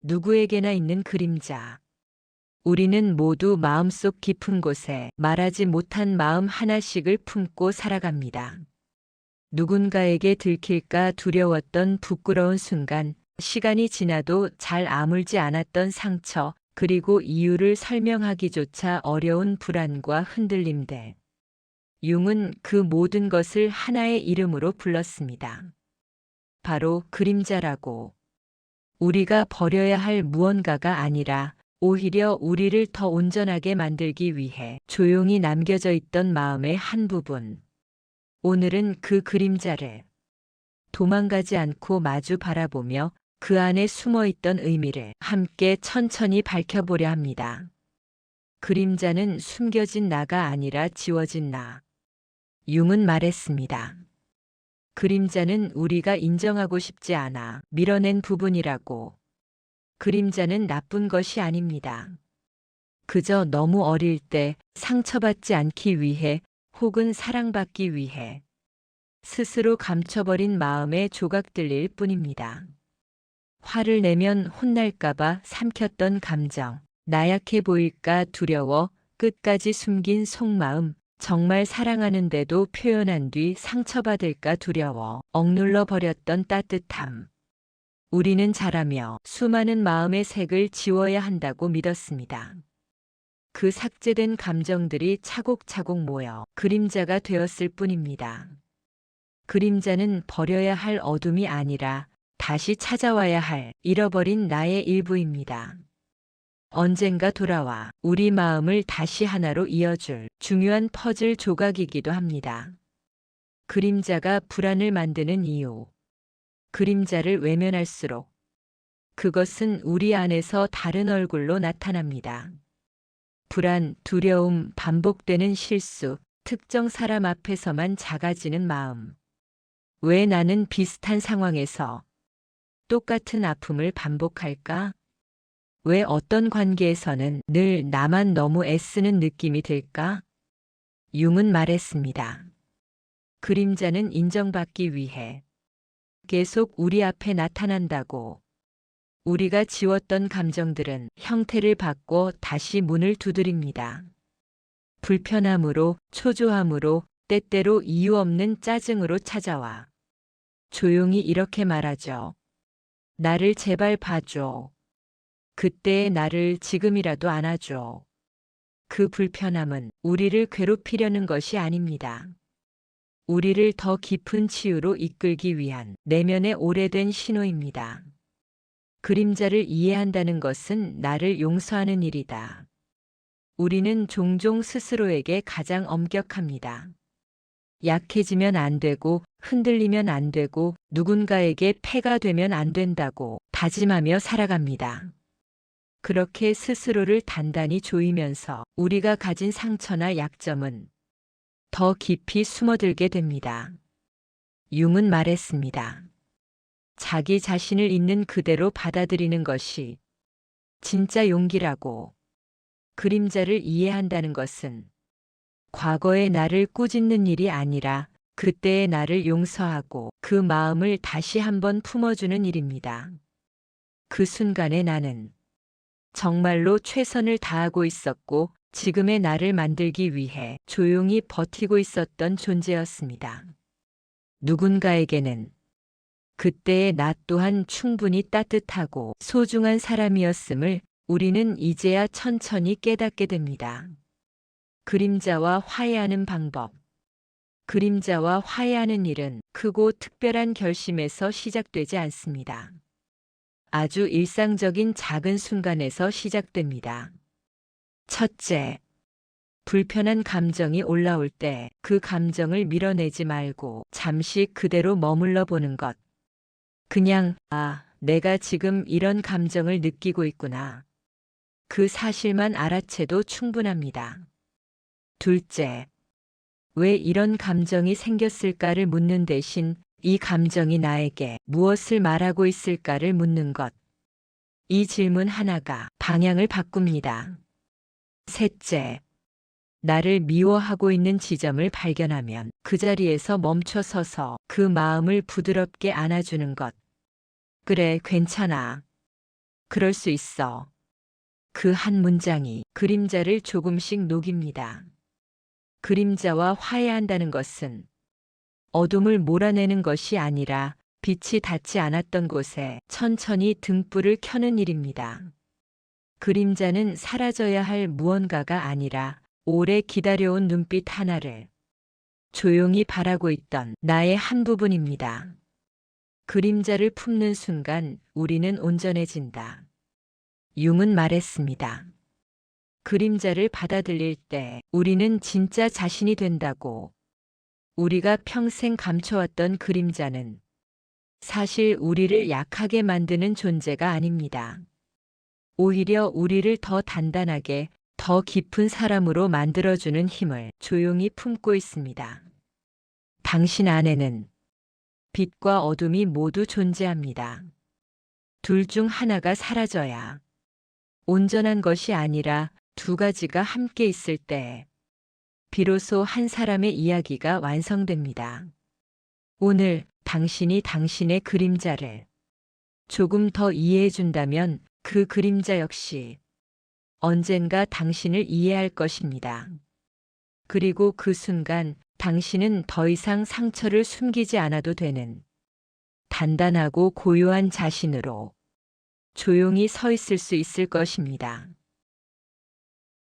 누구에게나 있는 그림자. 우리는 모두 마음속 깊은 곳에 말하지 못한 마음 하나씩을 품고 살아갑니다. 누군가에게 들킬까 두려웠던 부끄러운 순간, 시간이 지나도 잘 아물지 않았던 상처, 그리고 이유를 설명하기조차 어려운 불안과 흔들림들. 융은 그 모든 것을 하나의 이름으로 불렀습니다. 바로 그림자라고. 우리가 버려야 할 무언가가 아니라 오히려 우리를 더 온전하게 만들기 위해 조용히 남겨져 있던 마음의 한 부분. 오늘은 그 그림자를 도망가지 않고 마주 바라보며 그 안에 숨어 있던 의미를 함께 천천히 밝혀보려 합니다. 그림자는 숨겨진 나가 아니라 지워진 나. 융은 말했습니다. 그림자는 우리가 인정하고 싶지 않아 밀어낸 부분이라고. 그림자는 나쁜 것이 아닙니다. 그저 너무 어릴 때 상처받지 않기 위해 혹은 사랑받기 위해 스스로 감춰버린 마음의 조각들일 뿐입니다. 화를 내면 혼날까봐 삼켰던 감정, 나약해 보일까 두려워 끝까지 숨긴 속마음, 정말 사랑하는데도 표현한 뒤 상처받을까 두려워 억눌러 버렸던 따뜻함. 우리는 자라며 수많은 마음의 색을 지워야 한다고 믿었습니다. 그 삭제된 감정들이 차곡차곡 모여 그림자가 되었을 뿐입니다. 그림자는 버려야 할 어둠이 아니라 다시 찾아와야 할 잃어버린 나의 일부입니다. 언젠가 돌아와 우리 마음을 다시 하나로 이어줄 중요한 퍼즐 조각이기도 합니다. 그림자가 불안을 만드는 이유. 그림자를 외면할수록 그것은 우리 안에서 다른 얼굴로 나타납니다. 불안, 두려움, 반복되는 실수, 특정 사람 앞에서만 작아지는 마음. 왜 나는 비슷한 상황에서 똑같은 아픔을 반복할까? 왜 어떤 관계에서는 늘 나만 너무 애쓰는 느낌이 들까? 융은 말했습니다. 그림자는 인정받기 위해 계속 우리 앞에 나타난다고. 우리가 지웠던 감정들은 형태를 바꿔 다시 문을 두드립니다. 불편함으로, 초조함으로, 때때로 이유 없는 짜증으로 찾아와. 조용히 이렇게 말하죠. 나를 제발 봐줘. 그때의 나를 지금이라도 안아줘. 그 불편함은 우리를 괴롭히려는 것이 아닙니다. 우리를 더 깊은 치유로 이끌기 위한 내면의 오래된 신호입니다. 그림자를 이해한다는 것은 나를 용서하는 일이다. 우리는 종종 스스로에게 가장 엄격합니다. 약해지면 안 되고, 흔들리면 안 되고, 누군가에게 폐가 되면 안 된다고 다짐하며 살아갑니다. 그렇게 스스로를 단단히 조이면서 우리가 가진 상처나 약점은 더 깊이 숨어들게 됩니다. 융은 말했습니다. 자기 자신을 있는 그대로 받아들이는 것이 진짜 용기라고. 그림자를 이해한다는 것은 과거의 나를 꾸짖는 일이 아니라 그때의 나를 용서하고 그 마음을 다시 한번 품어주는 일입니다. 그 순간에 나는 정말로 최선을 다하고 있었고 지금의 나를 만들기 위해 조용히 버티고 있었던 존재였습니다. 누군가에게는 그때의 나 또한 충분히 따뜻하고 소중한 사람이었음을 우리는 이제야 천천히 깨닫게 됩니다. 그림자와 화해하는 방법. 그림자와 화해하는 일은 크고 특별한 결심에서 시작되지 않습니다. 아주 일상적인 작은 순간에서 시작됩니다. 첫째, 불편한 감정이 올라올 때 그 감정을 밀어내지 말고 잠시 그대로 머물러 보는 것. 그냥, 내가 지금 이런 감정을 느끼고 있구나. 그 사실만 알아채도 충분합니다. 둘째, 왜 이런 감정이 생겼을까를 묻는 대신 이 감정이 나에게 무엇을 말하고 있을까를 묻는 것. 이 질문 하나가 방향을 바꿉니다. 셋째, 나를 미워하고 있는 지점을 발견하면 그 자리에서 멈춰 서서 그 마음을 부드럽게 안아주는 것. 그래, 괜찮아. 그럴 수 있어. 그 한 문장이 그림자를 조금씩 녹입니다. 그림자와 화해한다는 것은 어둠을 몰아내는 것이 아니라 빛이 닿지 않았던 곳에 천천히 등불을 켜는 일입니다. 그림자는 사라져야 할 무언가가 아니라 오래 기다려온 눈빛 하나를 조용히 바라고 있던 나의 한 부분입니다. 그림자를 품는 순간 우리는 온전해진다. 융은 말했습니다. 그림자를 받아들일 때 우리는 진짜 자신이 된다고. 우리가 평생 감춰왔던 그림자는 사실 우리를 약하게 만드는 존재가 아닙니다. 오히려 우리를 더 단단하게, 더 깊은 사람으로 만들어주는 힘을 조용히 품고 있습니다. 당신 안에는 빛과 어둠이 모두 존재합니다. 둘 중 하나가 사라져야 온전한 것이 아니라 두 가지가 함께 있을 때 비로소 한 사람의 이야기가 완성됩니다. 오늘 당신이 당신의 그림자를 조금 더 이해해 준다면 그 그림자 역시 언젠가 당신을 이해할 것입니다. 그리고 그 순간 당신은 더 이상 상처를 숨기지 않아도 되는 단단하고 고요한 자신으로 조용히 서 있을 수 있을 것입니다.